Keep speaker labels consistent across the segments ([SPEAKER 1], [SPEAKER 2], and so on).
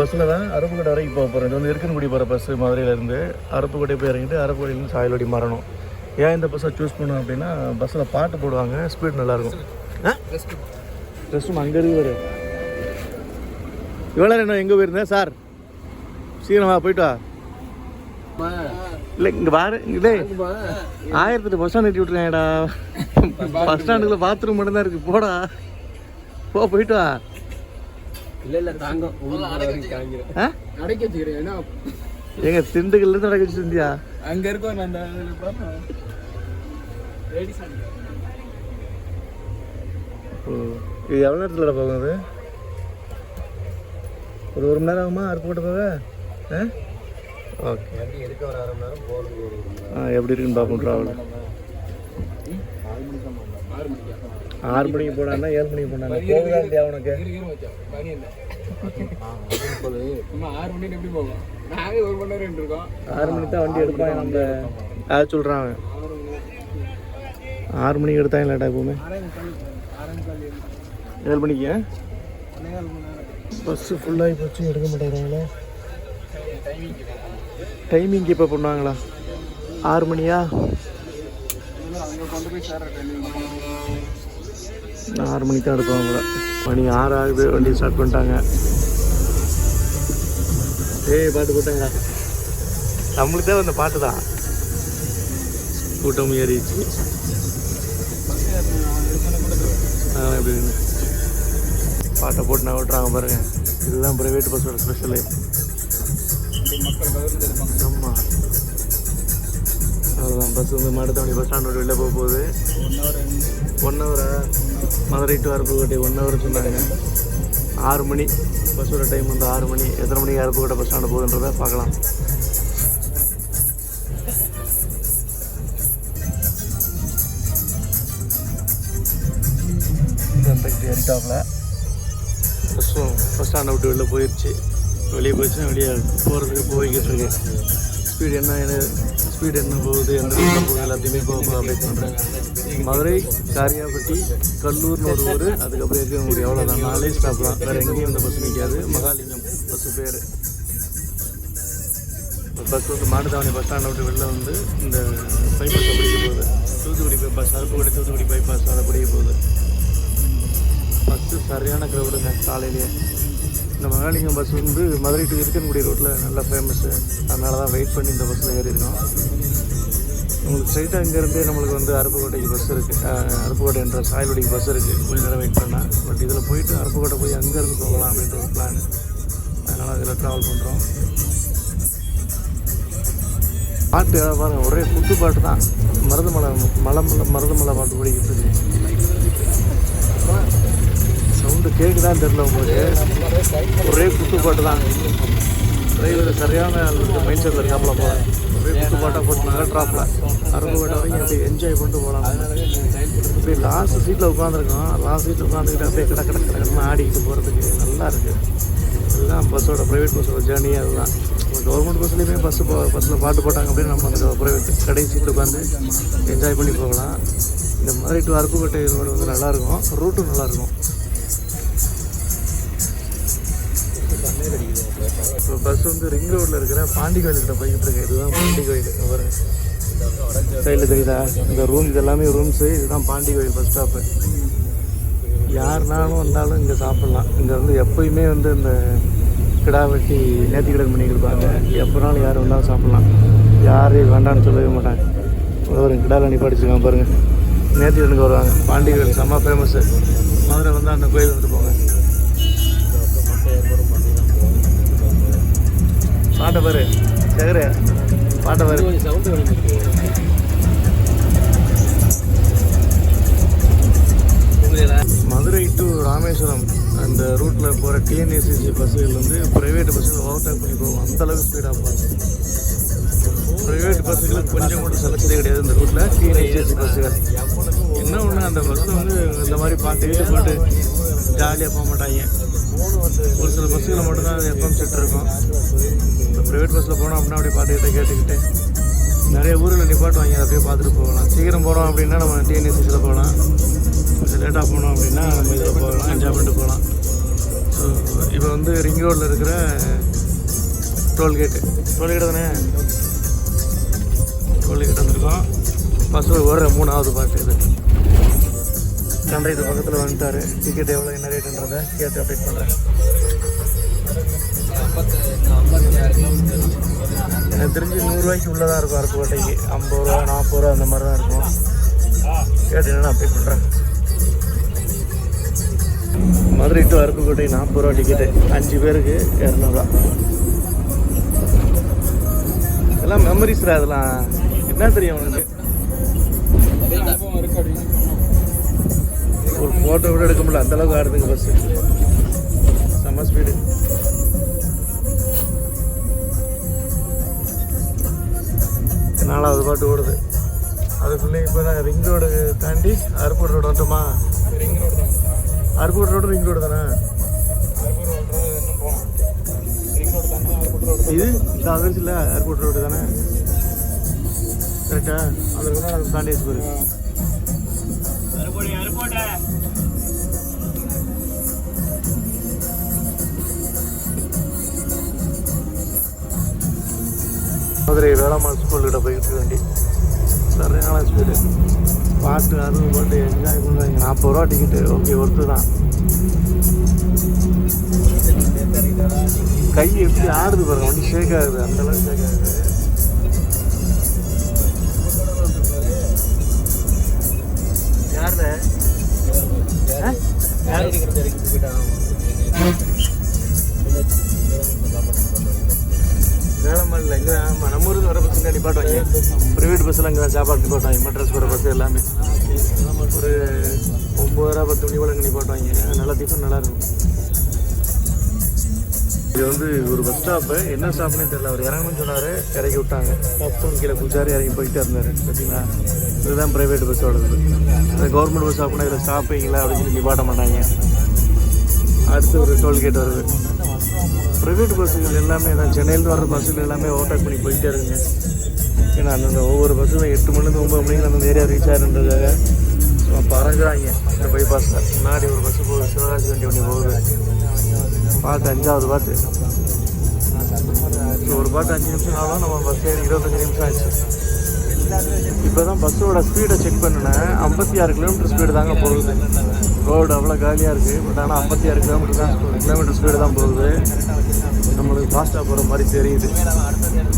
[SPEAKER 1] பஸ்ஸில் தான் அருப்புக்கோட்டை வரைக்கும் போக போகிறோம். இது வந்து இருக்கன்குடி போகிற பஸ்ஸு மதுரையிலேருந்து அருப்புக்கோட்டை போய் இறங்கிட்டு அருப்புக்கோட்டையிலேருந்து சாயல்வாடி மாறணும். ஏன் இந்த பஸ்ஸை சூஸ் பண்ணோம் அப்படின்னா பஸ்ஸில் பாட்டு போடுவாங்க, ஸ்பீட் நல்லாயிருக்கும். ரெஸ்ட் ரூம் அங்கே இருக்கு. இவ்வளோ நேரம் எங்கே போயிருந்தேன் சார்? சீக்கிரமா போயிட்டு வா. இல்லை இங்கே பாரு, இல்லை 1008 பஸ் ஸ்டாண்ட் ஏற்றி விட்ருக்காங்கடா. பஸ் ஸ்டாண்டுக்குள்ள பாத்ரூம் மட்டும்தான் இருக்குது. போடா போயிட்டு வா.
[SPEAKER 2] இல்லை தாங்க
[SPEAKER 1] எங்க திண்டுக்கல்லேருந்து நடக்க வச்சுருந்தியா?
[SPEAKER 2] அங்கே இருக்கோம்.
[SPEAKER 1] இது எவ்வளோ நேரத்தில் போகுது? ஒரு மணி நேரம் ஆகுமா அருப்புக்கோட்டை போக? ஓகே,
[SPEAKER 2] எடுக்க ஒரு அரை மணி நேரம் போகிறது.
[SPEAKER 1] எப்படி இருக்குன்னு பார்ப்போம். ட்ராவல் 6 மணிக்கு போனான்னா 7 மணிக்கு போனாங்க. போகுதா இல்லையா உனக்கு?
[SPEAKER 2] 6 மணிக்கு எப்படி போகும்? நாங்கள் 1 மணி நேரம் இருக்கோம்.
[SPEAKER 1] 6 மணிக்கு தான் வண்டி எடுப்பாங்க. நம்ம அதை சொல்கிறான் 6 மணிக்கு எடுத்தாங்க இல்லாட்டா எப்பவுமே 7 மணிக்கு. பஸ்ஸு ஃபுல்லாகி போச்சு, எடுக்க மாட்டேங்கிறாங்களா? டைமிங் இப்போ பண்ணுவாங்களா? 6 மணியா? 6 மணிக்கு தான் எடுப்பாங்களா? மணி 6 ஆகுது, வண்டி ஸ்டார்ட் பண்ணிட்டாங்க. பாட்டு போட்டாங்களா? நம்மளுக்கு தான் அந்த பாட்டு தான். கூட்டம் ஏறிச்சு. எப்படி பாட்டை போட்டு நான் விட்டுறாங்க பாருங்க. இதுதான் ப்ரைவேட் பஸ்ஸோட ஸ்பெஷலு. ஆமாம், அதுதான் பஸ் வந்து மாட்டுத்தாவணி பஸ் ஸ்டாண்டோட வெளில போக போகுது. 1 ஹவரா? மதுரை டு அருப்புக்கோட்டை 1 ஹவர் சொன்னாங்க. 6 மணி பஸ்ஸோட டைம் வந்து 6 மணி. எத்தனை மணிக்கு அருப்புக்கோட்டை பஸ் ஸ்டாண்டு போகுதுன்றதை பார்க்கலாம். ஏறிட்டாப்ல பஸ்ஸும் பஸ் ஸ்டாண்டை விட்டு வெளில போயிடுச்சு. வெளியே போயிடுச்சுன்னா வெளியே போகிறதுக்கு போய்கிட்டு இருக்கு. ஸ்பீடு என்ன போகுது, எந்த ரூட்டில் போகுது எல்லாத்தையுமே போக அப்டேட் பண்ணுறேன். மதுரை, காரியாபட்டி, கல்லூர்னு ஒரு ஊர், அதுக்கப்புறம் இருக்க முடியும். எவ்வளோதான், 4 ஸ்டாப் தான். வேறு எங்கேயும் இந்த பஸ் நிற்காது. மகாலிங்கம் பஸ்ஸு பேர். பஸ் வந்து மாட்டுத்தாவணி பஸ் ஸ்டாண்டை விட்டு வெளில வந்து இந்த பைபாஸை பிடிக்க போகுது. தூத்துக்குடி பைபாஸ், அருப்புக்கோட்டை தூத்துக்குடி பைபாஸ் அதை பிடிக்க போகுது. பஸ்ஸு சரியான க்ரௌடுங்க காலையிலேயே. இந்த மகாலிங்கம் பஸ் வந்து மதுரை டு இருக்கன்குடி ரோட்டில் நல்லா ஃபேமஸ்ஸு. அதனால தான் வெயிட் பண்ணி இந்த பஸ்ஸில் ஏறியிருக்கோம். உங்களுக்கு ஸ்ட்ரைட்டாக இங்கேருந்தே நம்மளுக்கு வந்து அருப்புக்கோட்டைக்கு பஸ் இருக்குது. அருப்புக்கோட்டை என்ற சாயல்வடிக்கு பஸ் இருக்குது. கொஞ்சம் நேரம் வெயிட் பண்ணால். பட் இதில் போயிட்டு அருப்புக்கோட்டை போய் அங்கேருந்து போகலாம் அப்படின்ற ஒரு பிளான். அதனால் இதில் ட்ராவல் பண்ணுறோம். பாட்டு பாருங்கள், ஒரே குத்து பாட்டு தான். மருதமலை பாட்டு படிக்கிட்டு இருக்கு. சவுண்டு கேட்குதான்னு தெரியல உங்களுக்கு. ஒரே குத்து பாட்டு தான். டிரைவர் சரியான மைண்ட் செட்டில் இருக்காப்புல போல. ஒரே குத்து பாட்டாக போட்டுனாங்க. ட்ராப்பில் அருப்புக்கோட்டை வரைக்கும் அப்படியே என்ஜாய் பண்ணிட்டு போகலாம். அப்படியே லாஸ்ட் சீட்டில் உட்காந்துருக்கோம். லாஸ்ட் சீட்டில் உட்காந்துக்கிட்டு அப்படியே கடற்கடன்னு ஆடிக்கிட்டு போகிறதுக்கு நல்லா இருக்குது. இதுதான் பஸ்ஸோட ப்ரைவேட் பஸ்ஸோட ஜேர்னி. அதுதான் கவர்மெண்ட் பஸ்லேயுமே பஸ்ஸில் பாட்டு போட்டாங்க அப்படின்னு நம்ம அந்த ப்ரைவேட் கடை சீட்டில் உட்காந்து என்ஜாய் பண்ணி போகலாம். இந்த மாதிரி டு அருப்புக்கோட்டை ரோடு வந்து நல்லாயிருக்கும். ரூட்டும் நல்லாயிருக்கும். இப்போ பஸ் வந்து ரிங் ரோட்டில் இருக்கிற பாண்டி கோயிலுக்கிட்ட போய்கிட்டு இருக்கு. இதுதான் பாண்டி கோயில். ஒரு சைடில் தெரியுதா? இந்த ரூம் இதெல்லாமே ரூம்ஸு. இதுதான் பாண்டி கோயில் பஸ் ஸ்டாப்பு. யாருனாலும் வந்தாலும் இங்கே சாப்பிட்லாம். இங்கே வந்து எப்போயுமே வந்து இந்த கிடா வெட்டி நேர்த்திக்கடன் பண்ணி கொடுப்பாங்க. எப்போனாலும் யார் வந்தாலும் சாப்பிட்லாம். யாரையும் வேண்டான்னு சொல்லவே மாட்டாங்க. ஒரு கிடாவில் நிப்பாடிச்சிருக்காங்க பாருங்கள். நேர்த்திக்கடனுக்கு வருவாங்க. பாண்டி கோயில் செம்ம ஃபேமஸ்ஸு. மதுரை வந்தால் அந்த கோயில் வந்துட்டு போங்க. பாட்டை பாரு சேகரே, பாட்டை பாரு. மதுரை டு ராமேஸ்வரம் அந்த ரூட்டில் போகிற டிஎன்ஏசிசி பஸ்ஸுகள் வந்து ப்ரைவேட் பஸ்ஸுகள் ஓவர்டேக் பண்ணி போகும். அந்தளவுக்கு ஸ்பீடாக போகும். ப்ரைவேட் பஸ்ஸுகளுக்கு கொஞ்சம் கூட செலக்ஷனே கிடையாது இந்த ரூட்டில். டிஎன்ஏசிசி பஸ்ஸுகள் என்ன ஒன்று, அந்த பஸ்ஸில் வந்து இந்த மாதிரி பாட்டு போட்டு ஜாலியாக போக மாட்டாங்க. ஒரு சில பஸ்ஸுகளை மட்டும்தான் எஃப்எம் செட் இருக்கும். இந்த ப்ரைவேட் பஸ்ஸில் போனோம் அப்படின்னா அப்படியே பாட்டுக்கிட்டே கேட்டுக்கிட்டு நிறைய ஊரில் நிப்பாட்டுவாங்க. அப்படியே பார்த்துட்டு போகலாம். சீக்கிரம் போகிறோம் அப்படின்னா நம்ம டிஎன்ஏசிசியில் போகலாம். கொஞ்சம் லேட்டாக போனோம் அப்படின்னா நம்ம இதில் போகலாம், என்ஜாய் பண்ணிட்டு போகலாம். ஸோ இப்போ வந்து ரிங் ரோடில் இருக்கிற டோல்கேட்டு தானே, டோல்கேட் வந்திருக்கோம். பஸ்ஸில் ஓடுற 3வது பாட்டு இது. கண்டக்டர் பக்கத்தில் வந்துட்டார். டிக்கெட் எவ்வளோ என்ன ரேட்டுன்றதை கேட்டு அப்டேட் பண்ணுறேன். எனக்கு தெரிஞ்சு 100 ரூபாய்க்கு உள்ளே தான் இருக்கும் அருப்புக்கோட்டைக்கு. 50 ரூபா 40 ரூபா அந்த மாதிரி தான் இருக்கும். கேட்டு என்னென்னு அப்டேட் பண்ணுறேன். மதுரை டு அருப்புக்கோட்டை 40 ரூபா டிக்கெட்டு, 5 பேருக்கு 200 ரூபா. இதெல்லாம் மெமரிஸ்ரா. அதெல்லாம் என்ன தெரியும் உனக்கு? ஒரு ஃபோட்டோ கூட எடுக்க முடியல, அந்தளவுக்கு ஆடுதுங்க பஸ்ஸு. செம்ம ஸ்பீடு. நாலாவது பாட்டு ஓடுது. அதுக்குள்ளே இப்போ தான் ரிங் ரோடு தாண்டி அருப்புக்கோட்டை ரோடு வந்துட்டோமா? அருப்புக்கோட்டை ரோடு ரிங் ரோடு தானே இது? இந்த அதிர்ச்சி இல்லை, அருப்புக்கோட்டை ரோடு தானே கரெக்டா? அதுக்கு தான் அதை தாண்டி வச்சு போயிரு. மதுரை வேளாண்மை ஸ்கூல்கிட்ட போயிட்டு வண்டி சரியான ஸ்பீடு. பாட்டு அதுவும் பாட்டு என்ஜாய் பண்ணுறாங்க. 40 ரூபா டிக்கெட்டு. ஓகே, ஒருத்து தான். கை எப்படி ஆடுது பாருங்க, வண்டி ஷேக் ஆகுது, அந்தளவுக்கு ஷேக் ஆகுது. யாருல வேளம்மாள் எங்கே? நம்ம ஊருக்கு வர பஸ்ஸுங்க நிப்பாட்டுவாங்க. ப்ரைவேட் பஸ்ஸில் அங்கே தான் சாப்பாடு நிப்பாட்டுவாங்க. மெட்ராஸ் போகிற பஸ்ஸு எல்லாமே ஒரு 9:30 10 மணி போல் அங்கே நிப்பாட்டுவாங்க. நல்லா டிஃபன் நல்லாயிருக்கும். இது வந்து ஒரு பஸ் ஸ்டாப்பு. என்ன ஸ்டாப்னே தெரியல. அவர் இறங்கணும்னு சொன்னார், இறக்கி விட்டாங்க. தப்பும் கீழே குச்சாரி இறங்கி போயிட்டே இருந்தார். பார்த்தீங்களா? இதுதான் ப்ரைவேட் பஸ்ஸோடது. இந்த கவர்மெண்ட் பஸ் ஸ்டாப்னா இதில் ஸ்டாப்பிங்களா அப்படின்னு சொல்லி நிப்பாட்ட மாட்டாங்க. அடுத்து ஒரு டோல்கேட் வருது. ப்ரைவேட் பஸ்ஸுகள் எல்லாமே தான். சென்னையிலேருந்து வர்ற பஸ்ஸுகள் எல்லாமே ஓவர்டேக் பண்ணி போயிட்டே இருக்குங்க. ஏன்னா அந்தந்த ஒவ்வொரு பஸ்ஸும் 8 மணிலேருந்து 9 மணிக்கு அந்த ஏரியா ரீச் ஆகிருன்றதுக்காக பறங்குறாங்க. இந்த பைபாஸில் முன்னாடி ஒரு பஸ்ஸு போகுது, சிவகாசி வண்டி போகுது. பாட்டு 5வது பாட்டு. ஒரு பாட்டு 5 நிமிஷம் ஆகும். நம்ம பஸ் ஏறி 25 நிமிஷம் ஆச்சு. இப்போ தான் பஸ்ஸோட ஸ்பீடை செக் பண்ணினேன். 56 கிலோமீட்டர் ஸ்பீடு தாங்க போகுது. ரோடு அவ்வளோ காலியாக இருக்குது. பட் ஆனால் 56 கிலோமீட்டர் ஸ்பீடு தான் போகுது. நம்மளுக்கு ஃபாஸ்ட்டாக போகிற மாதிரி தெரியுது.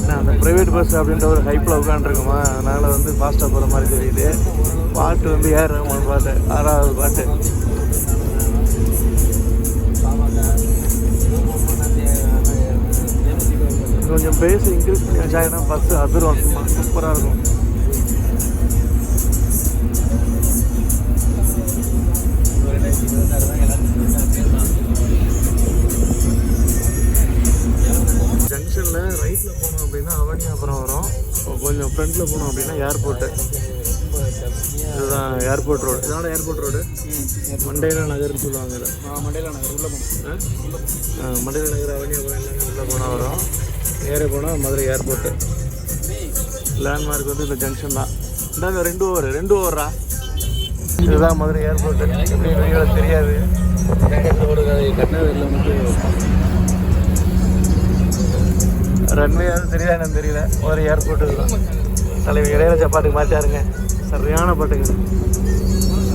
[SPEAKER 1] ஏன்னா அந்த ப்ரைவேட் பஸ் அப்படின்ற ஒரு ஹைப்பில் உட்காந்துருக்குமா, அதனால் வந்து ஃபாஸ்ட்டாக போகிற மாதிரி தெரியுது. பாட்டு வந்து ஏர் ரஹ்மான் பாட்டு, 6வது பாட்டு. கொஞ்சம் பேஸ் இன்க்ரீஸ் பண்ணி வச்சாங்கன்னா பஸ்ஸு அதிரும். சூப்பராக இருக்கும். ஜங்ஷனில் ரைட்டில் போனோம் அப்படின்னா அவனியாபுரம் வரும். கொஞ்சம் ஃப்ரண்ட்டில் போனோம் அப்படின்னா ஏர்போர்ட்டு. இதுதான் ஏர்போர்ட் ரோடு. இதனால ஏர்போர்ட் ரோடு மண்டேலா நகர்னு சொல்லுவாங்க. இதில்
[SPEAKER 2] மண்டேலா நகர் உள்ள போகணும்.
[SPEAKER 1] மண்டேலா நகர் அவனியாபுரம் எல்லாமே உள்ளே போனால் வரும். ஏற போனால் மதுரை ஏர்போர்ட்டு. லேண்ட்மார்க் வந்து இந்த ஜங்ஷன் தான். இந்தாங்க 2 ஓவரா. இதுதான் மதுரை ஏர்போர்ட்டு. எப்படி வெளியில் தெரியாது. ரன்வேயாவது தெரியாது என்னன்னு தெரியல. மதுரை ஏர்போர்ட்டு தான். தலைவர் இளையராஜா பாட்டுக்கு மாற்றாருங்க. சரியான பாட்டுங்க.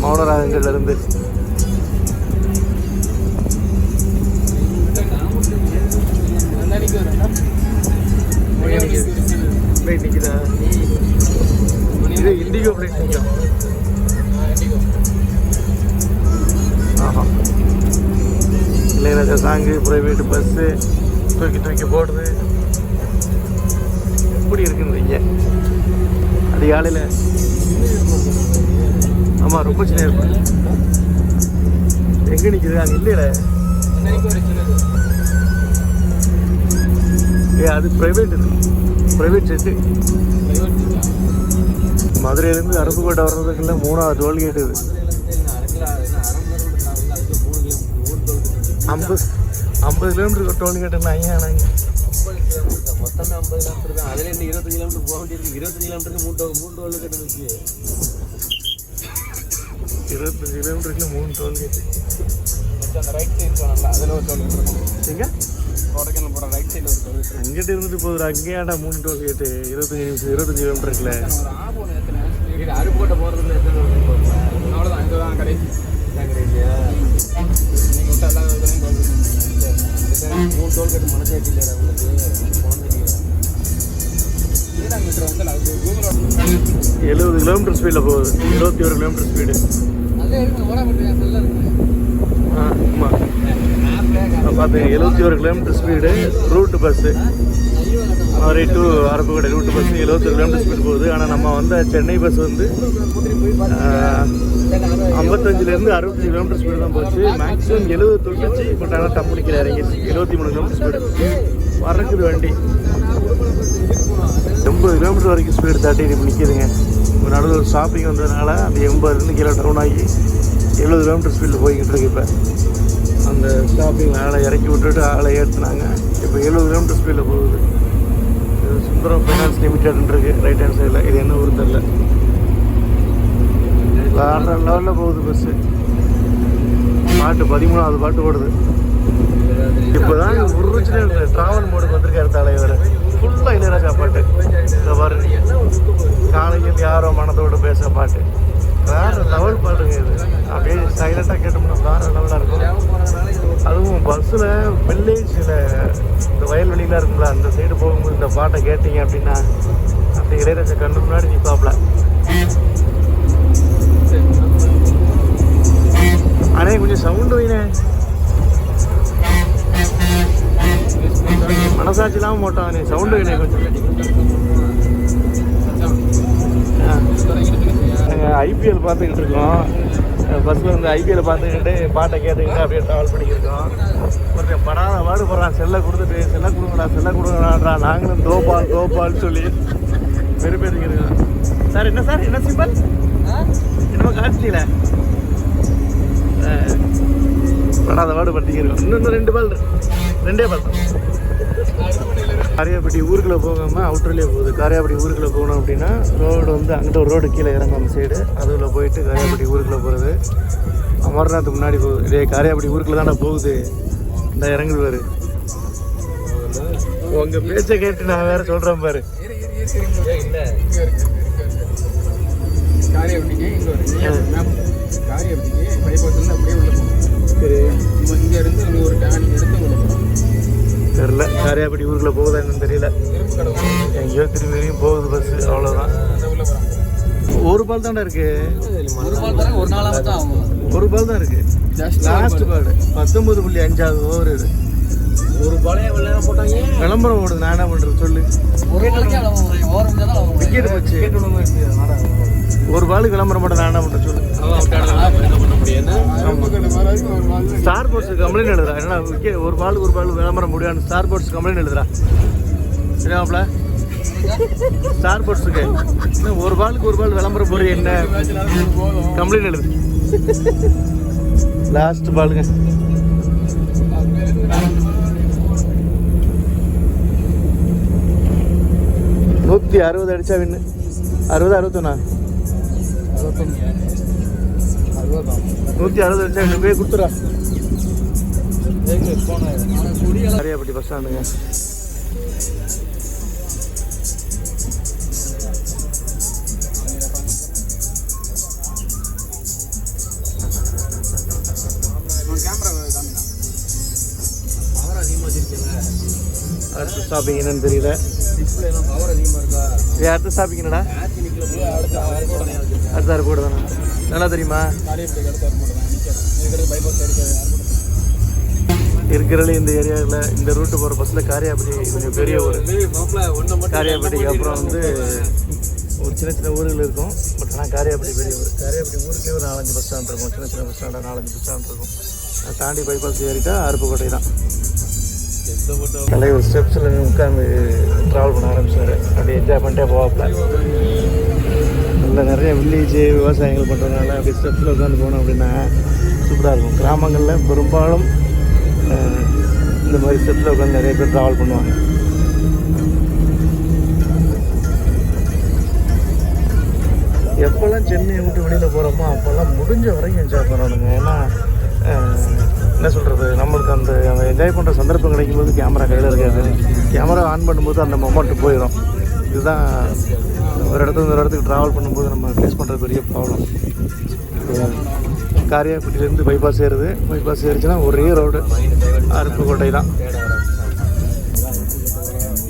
[SPEAKER 1] மௌனராகங்கள்லேருந்து ஃப்ளைட் நிற்குதா? இது இண்டிகோ ஃப்ளைட் நிற்கும். ஆஹா, இளையராஜா சாங்கு, ப்ரைவேட் பஸ்ஸு தூக்கி போடுது. எப்படி இருக்குன்றீங்க? அதிகாலையில் ஆமாம், ரொம்ப சின்ன இருக்கும். எங்கே நிற்குது? அங்கே இல்லையில. அது ப்ரைவேட் ஜெட்டு. மதுரையிலேருந்து அருப்புக்கோட்டை வர்றதுக்குள்ள 3வது டோல்கேட் இது. 50 கிலோமீட்டருக்கு டோல்கேட்டுன்னா ஐயானாங்க.
[SPEAKER 2] மொத்தமே 50 கிலோமீட்டர் தான். அதில் இன்னும் 25 கிலோமீட்டர் போக வேண்டியிருக்கு. 25 கிலோமீட்டருக்கு 3 டோல்கேட் இருந்துச்சு.
[SPEAKER 1] 25 கிலோமீட்டருக்குள்ள 3 டோல்கேட்டு.
[SPEAKER 2] அந்த ரைட் சைடு சொன்னல அதில் ஒரு டோல் கேட் இருக்கும்.
[SPEAKER 1] எங்கே
[SPEAKER 2] கொடைக்கானல் போகிற ரைட் சைடில் ஒரு டோல் கேட்.
[SPEAKER 1] அங்கிட்ட இருந்துட்டு போகுது அங்கேயாண்டா 3 டோல் கேட்டு 25 கிலோமீட்டர் இருக்குல்ல.
[SPEAKER 2] ஒரு ஆப் ஒன்று எத்தனை இது அருப்புக்கோட்டை போகிறதுல எத்தனை போகிறேன் அவ்வளோதான். அங்கே தான் கடைசி இல்லையா நீங்கள் விட்டு எல்லா இதுலையும் டோல் கேட் 3 டோல் கேட் மனசே இல்லையா உங்களுக்கு குழந்தைங்க
[SPEAKER 1] 70 கிலோமீட்டர் ஸ்பீடில் போகுது. 21 கிலோமீட்டர் ஸ்பீடு. ஆமாம் பார்த்துங்க 71 kilometre speed. Route bus Madurai to Aruppukottai route bus 71 kilometre speed போகுது. ஆனால் நம்ம வந்த சென்னை பஸ் வந்து 55லேருந்து 65 கிலோமீட்டர் ஸ்பீடு தான் போச்சு. மேக்ஸிமம் 70 தொட்டுச்சு. பட் ஆனால் டப்பு நிற்கிற இறங்கிடுச்சு. 73 கிலோமீட்டர் ஸ்பீடு பறக்குது வண்டி. 80 கிலோமீட்டர் வரைக்கும் ஸ்பீடு தாட்டி இப்போ நிற்கிதுங்க. இப்போ நடுவில் ஒரு ஷாப்பிங் வந்ததுனால அந்த 80லேருந்து கீழே டவுன் ஆகி 70 கிலோமீட்டர் ஸ்பீடில் போய்கிட்டு இருக்கு. இப்போ அந்த ஷாப்பிங் ஆளை இறக்கி விட்டுட்டு ஆளை ஏற்றுனாங்க. இப்போ 70 கிலோமீட்டர் ஸ்பீடில் போகுது. இது சுந்தரம் ஃபைனான்ஸ் லிமிடெட்னு இருக்குது ரைட் ஹேண்ட் சைடில். இது என்ன ஊர் தெரில. வேறு லெவலில் போகுது பஸ்ஸு. பாட்டு 13வது பாட்டு ஓடுது. இப்போ தான் ஒரிஜினல் ட்ராவல் மோடுக்கு வந்திருக்காரு தலைவர். ஃபுல்லாக இளையராஜா பாட்டு. இந்த பாருங்க காலையில் யாரோ மனதோடு பேச பாட்டு. வேறு லெவல் பாட்டுங்க இது. அப்படியே சைலண்டாக கேட்டோம்னா வேறு லெவலாக இருக்கும். அதுவும் பஸ்ஸில் வில்லேஜில் இந்த வயல்வெளியெலாம் இருக்கும்ல அந்த சைடு போகும்போது இந்த பாட்டை கேட்டீங்க அப்படின்னா அப்படி இளையராஜா கண்ணு முன்னாடி நிற்பாப்ல. ஆனால் கொஞ்சம் சவுண்டு வைனே. மனசாட்சி இல்லாமல் போட்டான் நீ சவுண்டு வைனே கொஞ்சம். ஐபிஎல் பார்த்துக்கிட்டு இருக்கோம். பஸ்ஸில் வந்து ஐபிஎல் பார்த்துக்கிட்டு பாட்டை கேட்டுக்கிட்டு அப்படியே ட்ராவல் பண்ணிக்கிருக்கோம். கொஞ்சம் படாத பாடு போடுறான். செல்லை கொடுத்துட்டு செல்லை கொடுங்கடா நாங்களும் தோபால்னு சொல்லி பெருப்பேற்றிக்கிருக்கோம். சார் என்ன சார் என்ன சிம்பிள் என்னமோ காட்சியில் படாத பாடு படுத்திக்கிருக்கோம். இன்னும் 2 பால் 2 பால் தான். காரியாபட்டி ஊருக்குள்ளே போகாமல் அவுட்டர்லேயே போகுது. காரியாபட்டி ஊருக்குள்ளே போகணும் அப்படின்னா ரோடு வந்து அங்கிட்ட ஒரு ரோடு கீழே இறங்கும் அந்த சைடு. அதில் போயிட்டு காரியாபட்டி ஊருக்குள்ளே போகிறது. அமர்நாத் முன்னாடி போகுது. இதே காரியாபட்டி ஊருக்குள்ளே தானே போகுது. இந்த இறங்குது. உங்கள் பேச்சை கேட்டு நான் வேறு சொல்கிறேன் பாரு. தெரில காரியாபட்டி ஊருக்குள்ளே போகுதா என்னன்னு தெரியல. எங்கேயோ திரும்பியும் போகுது பஸ்ஸு. அவ்வளோதான். 1 பால் தானே இருக்கு. 1 பால் தான் இருக்கு. Last ball 19.5 over. இது
[SPEAKER 2] ஒரு பாலையே போட்டாங்க.
[SPEAKER 1] விளம்பரம் ஓடுது. நான் என்ன பண்ணுறது சொல்லு. விக்கெட் போச்சு. 1 பாலுக்கு விளம்பரம் போட்ட நான் என்ன பண்ணுறது சொல்லு. ஸ்டார் போர்ட்ஸ் கம்ப்ளைண்ட் எழுதுறா. என்ன விக்கெட் 1 பால் விளம்பரம் முடியாது. ஸ்டார் போர்ட்ஸ் கம்ப்ளைண்ட் எழுதுறா. சரியாப்ல ஸ்டார் போர்ட்ஸுக்கு 1 பாலுக்கு 1 பால் விளம்பரம் போடுற என்ன கம்ப்ளைண்ட் எழுது. லாஸ்ட் பாலுங்க. $160 அடிச்சா வின்னு. 60 160 அடிச்சா வின்னு. போய் கொடுத்துடா. காரியாபட்டி பஸ் ஸ்டாண்டுங்க. அடுத்த ஸ்டாப்பிங் என்னன்னு தெரியல. அடுத்த ஸ்டாப்பிங் என்னடா? அடுத்த அருப்போடு தானே. நல்லா தெரியுமா இருக்கிறதுல இந்த ஏரியாவில் இந்த ரூட்டு போகிற பஸ்ஸில் காரியாபட்டி கொஞ்சம் பெரிய ஊர். காரியாபட்டிக்கு அப்புறம் வந்து ஒரு சின்ன ஊர்கள் இருக்கும். பட் ஆனால் காரியாபட்டி பெரிய ஊர். காரியாபட்டி ஊருக்கே ஒரு 4-5 பஸ் ஸ்டாண்ட் இருக்கும். சின்ன பஸ் ஸ்டாண்டாக 4-5 பஸ் ஸ்டாண்ட் இருக்கும். அதை தாண்டி பைபாஸ் ஏறிட்டா அருப்புக்கோட்டை தான். தலைவர் ஸ்டெப்ஸில் உட்காந்து ட்ராவல் பண்ண ஆரம்பிச்சார். அப்படியே என்ஜாய் பண்ணிட்டே போவாப்பில். நல்லா நிறைய வில்லேஜ் விவசாயங்கள் பண்ணுறதுனால அப்படி ஸ்டெப்ஸில் உட்காந்து போனோம் அப்படின்னா சூப்பராக இருக்கும். கிராமங்களில் பெரும்பாலும் இந்த மாதிரி ஸ்டெப்ஸில் உட்காந்து நிறைய பேர் ட்ராவல் பண்ணுவாங்க. எப்போல்லாம் சென்னையை விட்டு வெளியில் போகிறோமோ அப்போல்லாம் முடிஞ்ச வரைக்கும் என்ஜாய் பண்ணணுங்க. ஏன்னா என்ன சொல்கிறது, நம்மளுக்கு அந்த என்ஜாய் பண்ணுற சந்தர்ப்பம் கிடைக்கும்போது கேமரா கையில் இருக்காது. கேமரா ஆன் பண்ணும்போது அந்த மொமெண்ட் போயிடும். இதுதான் ஒரு இடத்துல ஒரு இடத்துக்கு ட்ராவல் பண்ணும்போது நம்ம ஃபேஸ் பண்ணுறது பெரிய ப்ராப்ளம். காரியாக்குட்டிலேருந்து பைபாஸ் ஏறுச்சுன்னா ஒரே ரோடு அருப்புக்கோட்டை தான்.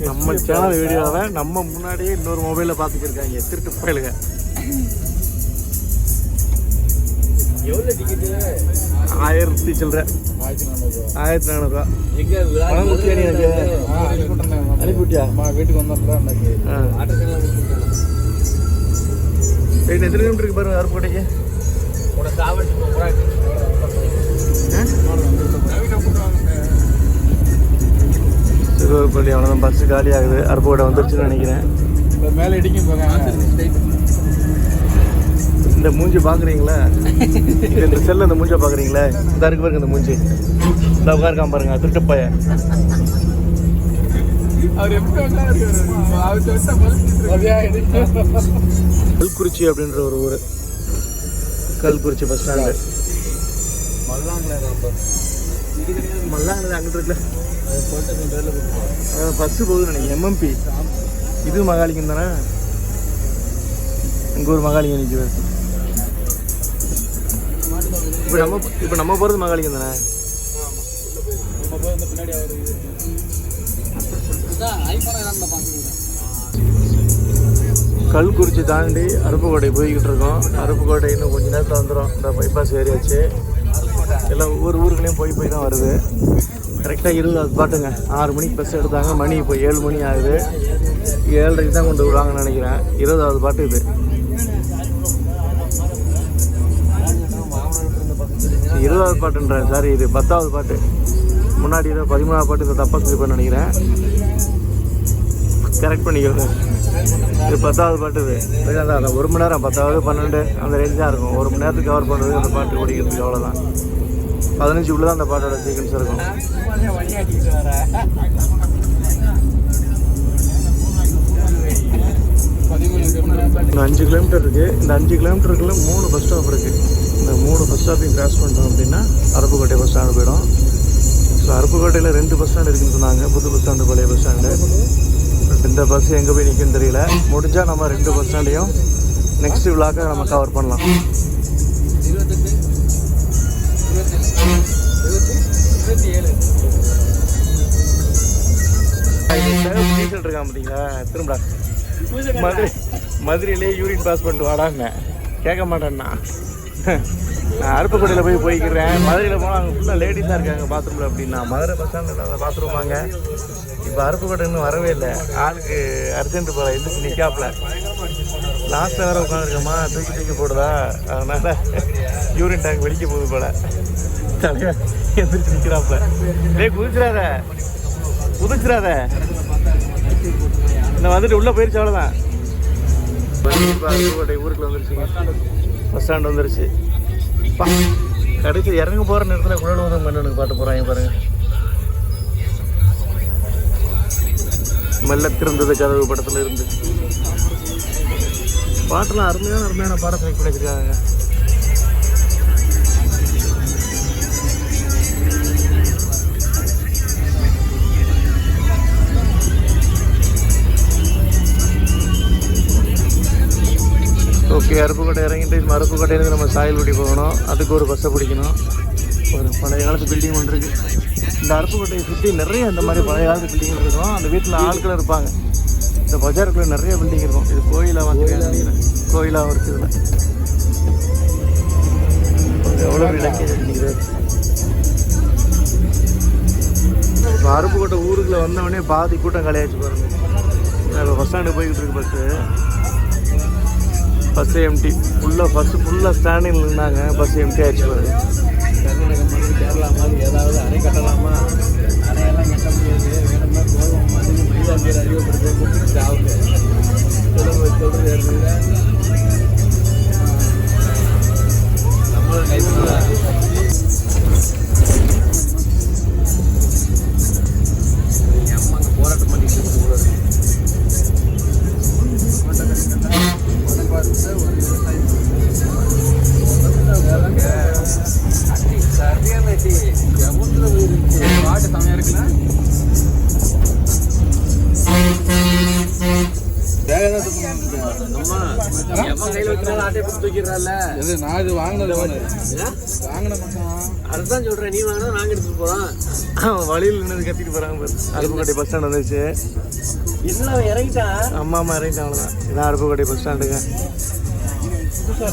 [SPEAKER 1] நம்ம சேனல் வீடியோவை நம்ம முன்னாடியே இன்னொரு மொபைலில் பார்த்துக்கிருக்காங்க திருட்டு போயிலுங்க.
[SPEAKER 2] எவ்வளோ டிக்கெட்டு?
[SPEAKER 1] 1000 சில்லற, 1400 பணம் கொடுத்து அனுப்பிவிட்டியா?
[SPEAKER 2] வீட்டுக்கு வந்தோம்.
[SPEAKER 1] எத்தனை கிலோமீட்டருக்கு பாருங்க அருப்புக்கோட்டைக்கு? சிறுவப்பள்ளி அவ்வளோதான். பஸ்ஸு காலி ஆகுது. அருப்புக்கோட்டை வந்துருச்சுன்னு நினைக்கிறேன்.
[SPEAKER 2] மேலே இடிக்கும் போங்க.
[SPEAKER 1] இந்த மூஞ்சி பார்க்குறீங்களா? இந்த செல்லில் இந்த மூஞ்சை பார்க்குறீங்களா? இந்த இருக்கு பாருங்க இந்த மூஞ்சி. இந்த உட்காருக்காம பாருங்க திருட்டு பையன். கல்குறிச்சி அப்படின்ற ஒரு ஊர். Kalkurichi bus stand. மல்லாங்கில் அங்கிட்டு இருக்குல்ல, பஸ்ஸு போகுதுன்னு நினைக்கிறேன். எம்எம்பி இது மகாலிங்கம் தானே? இங்கே ஒரு மகாலிங்கம் நிற்குது. இப்போ நம்ம போகிறது மகாலிங்கம் தானே? கல்குறிச்சி தாண்டி அருப்புக்கோட்டை போய்கிட்டு இருக்கோம். அருப்புக்கோட்டை இன்னும் கொஞ்சம் நேரத்தில் வந்துடும். இந்த பைபாஸ் ஏரியாச்சு. எல்லாம் ஒவ்வொரு ஊருக்குள்ளேயும் போய் தான் வருது. கரெக்டாக 20 பாட்டுங்க. 6 மணிக்கு பஸ் எடுத்தாங்க. மணி இப்போ 7 மணி ஆகுது. 7:30 தான் கொண்டு விடுவாங்கன்னு நினைக்கிறேன். 20வது பாட்டு இது. 20வது பாட்டுன்றேன், சாரி, இது 10வது பாட்டு. முன்னாடி ஏதோ 13வது பாட்டு. இதை தப்பாக சொல்லிப்பேன்னு நினைக்கிறேன். கரெக்ட் பண்ணிக்கோங்க. இது 10வது பாட்டு. இது அதான் 1 மணி நேரம் 10வது 12 அந்த ரேஞ்ச் தான் இருக்கும். 1 மணி நேரத்துக்கு கவர் பண்ணுறது அந்த பாட்டு ஓடிக்கிறதுக்கு அவ்வளோதான். 15 தான் அந்த பாட்டோட சீக்வன்ஸ் இருக்கும். இன்னும் 5 கிலோமீட்டர் இருக்குது. இந்த 5 கிலோமீட்டருக்குள்ள 3 பஸ் ஸ்டாப் இருக்குது. இந்த 3 பஸ் ஸ்டாப்பையும் கிராஸ் பண்ணிட்டோம் அப்படின்னா அருப்புக்கோட்டை பஸ் ஸ்டாண்டு போயிடும். ஸோ அருப்புக்கோட்டையில் 2 பஸ் ஸ்டாண்டு இருக்குன்னு சொன்னாங்க. புது பஸ் ஸ்டாண்டு, பழைய பஸ் ஸ்டாண்டு. இந்த பஸ் எங்கே போய் நிற்குன்னு தெரியல. முடிஞ்சால் நம்ம 2 பஸ் ஸ்டாண்டையும் நெக்ஸ்ட் விழாக்க நம்ம கவர் பண்ணலாம். டீசல் இருக்கான் பார்த்தீங்களா? திரும்ப மதுரையிலே யூரின் பாஸ் பண்ணிட்டு வாடான்னு கேட்க மாட்டேன்னா. நான் அருப்புக்கோட்டையில் போய்க்கிறேன். மதுரையில் போனால் அங்கே ஃபுல்லாக லேடிஸ் தான் இருக்காங்க பாத்ரூமில் அப்படின்னா. மதுரை பஸ் ஸ்டாண்டில் பாத்ரூம் வாங்க. இப்போ அருப்புக்கோட்டை இன்னும் வரவே இல்லை. ஆளுக்கு அர்ஜென்ட் போல எந்திரிச்சு நிற்காப்புல. லாஸ்ட்டில் வேறு உட்காந்துருக்கோமா, தூக்கி போடுதா, அதனால் யூரின் டேங்க் வெடிக்க போகுது போல. தலைவர் எந்திரிச்சு நிற்கிறாப்புல. குதிச்சிடாத நான் வந்துட்டு உள்ளே போயிருச்சு. அவ்வளோதான். அருப்புக்கோட்டை ஊருக்குள்ள வந்துருச்சுங்க. பஸ் ஸ்டாண்ட் வந்துருச்சு. கடைசி இறங்க போகிற நேரத்தில் குழந்தை மன்னனுக்கு பாட்டு போகிறாங்க பாருங்க. மெல்ல திறந்தது கதவு படத்தில் இருந்து பாட்டெல்லாம் அருமையான பாடம் செலக்ட் பண்ணி வச்சிருக்காங்க. ஓகே, அருப்புக்கோட்டை இறங்கிட்டு அருப்புக்கோட்டையிலேருந்து நம்ம சாயல்குடி போகணும். அதுக்கு ஒரு பஸ்ஸை பிடிக்கணும். ஒரு பழைய காலத்து பில்டிங் ஒன்று இருக்குது. இந்த அருப்புக்கோட்டையை சுற்றி நிறைய இந்த மாதிரி பழைய காலத்து பில்டிங் இருக்கும். அந்த வீட்டில் ஆட்கள் இருப்பாங்க. இந்த பஜாருக்குள்ளே நிறைய பில்டிங் இருக்கும். இது கோயிலாக நினைக்கிறேன். கோயிலாகவும் இருக்குது. எவ்வளோ இடக்கே நினைக்கிறது. இப்போ அருப்புக்கோட்டை ஊருக்குள்ளே வந்தவொடனே பாதி கூட்டம் கலையாச்சு பாருங்கள். இப்போ பஸ் ஸ்டாண்டு போய்கிட்டு இருக்கு. Bus empty. ஃபுல்லாக ஸ்டாண்டில் இருந்தாங்க. பஸ் எம்டி ஆகிடுச்சு பாருங்க.
[SPEAKER 2] கர்நாடகம் மாதிரி, கேரளா மாதிரி ஏதாவது அணை கட்டலாமா? அணையெல்லாம் கட்ட முடியாது. வேணும்னா கோவம் மாதிரி மைதாந்தியர் அறிவுப்படுத்த கொடுத்துட்டு ஆகுது. சொல்கிறது நம்மளும் கைது அம்மாங்க போராட்டம் பண்ணிட்டு இருக்கு. ஒரு விவசாயம் சரியான அம்மா எவன் கையில் வச்சுனாலும் ஆட்டை போட்டு தூக்கிடுறாள்.
[SPEAKER 3] எது நான் இது வாங்கினது வாங்கின மட்டும்
[SPEAKER 2] அதுதான் சொல்கிறேன், நீ வாங்கினா நாங்கள் எடுத்துகிட்டு போகிறோம்.
[SPEAKER 1] வழியில் நின்று கத்திட்டு போகிறாங்க பாரு. அருப்புக்கோட்டை பஸ் ஸ்டாண்ட் வந்துச்சு.
[SPEAKER 2] இன்னும் அவன் இறங்கிட்டான்.
[SPEAKER 1] அம்மா இறங்கிட்டான், அவ்வளோதான். இதான் அருப்புக்கோட்டை பஸ் ஸ்டாண்டுங்க.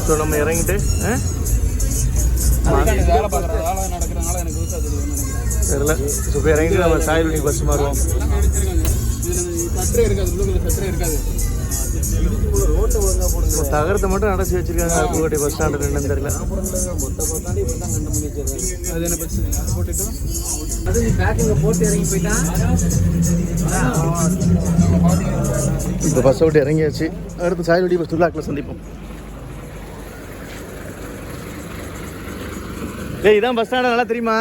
[SPEAKER 1] ஸோ நம்ம இறங்கிட்டு
[SPEAKER 3] வேலை பார்க்குற வேலை நடக்கிறனால எனக்கு
[SPEAKER 1] தெரியல. ஸோ இப்போ இறங்கிட்டு நம்ம சாயல்வெளி பஸ் மாறுவோம்.
[SPEAKER 3] சட்டரே இருக்காது, உள்ளுக்குள்ள சட்டரே இருக்காது.
[SPEAKER 2] ரோட்டை ஒழுங்காக போடுங்க.
[SPEAKER 1] தகரத்தை மட்டும் அடைச்சி வச்சிருக்காங்க அருப்புக்கோட்டை பஸ் ஸ்டாண்டு. என்னன்னு தெரியல.
[SPEAKER 2] மொத்த பார்த்தாண்டி இப்படி தான் கண்டு பண்ணி வச்சிருக்காங்க.
[SPEAKER 3] அது என்ன பிரச்சனை போட்டுட்டு
[SPEAKER 2] அது நீ பேக்கிங்கை போட்டு இறங்கி போயிட்டான்.
[SPEAKER 1] இப்போ பஸ்ஸை விட்டு இறங்கியாச்சு. அடுத்து சாயல்வெளி பஸ் துல்லாக்கில் சந்திப்போம். ஏய், இதான் பஸ் ஸ்டாண்டு, நல்லா தெரியுமா?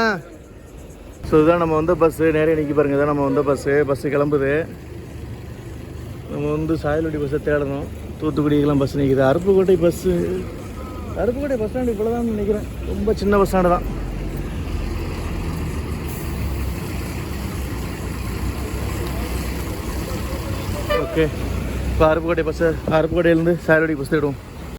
[SPEAKER 1] ஸோ இதுதான் நம்ம வந்த பஸ்ஸு. நேரே நிற்கி பாருங்கள். இதான் நம்ம வந்த பஸ்ஸு கிளம்புது. நம்ம வந்து சாயல்வெளி பஸ்ஸை தேடணும். தூத்துக்குடிக்கெல்லாம் பஸ் நிற்கிது. அருப்புக்கோட்டை பஸ் ஸ்டாண்டு இவ்வளோ தான் நினைக்கிறேன். ரொம்ப சின்ன பஸ் ஸ்டாண்டு தான். ஓகே, இப்போ அருப்புக்கோட்டையிலேருந்து சாயல்வெளி பஸ் தேடுவோம்.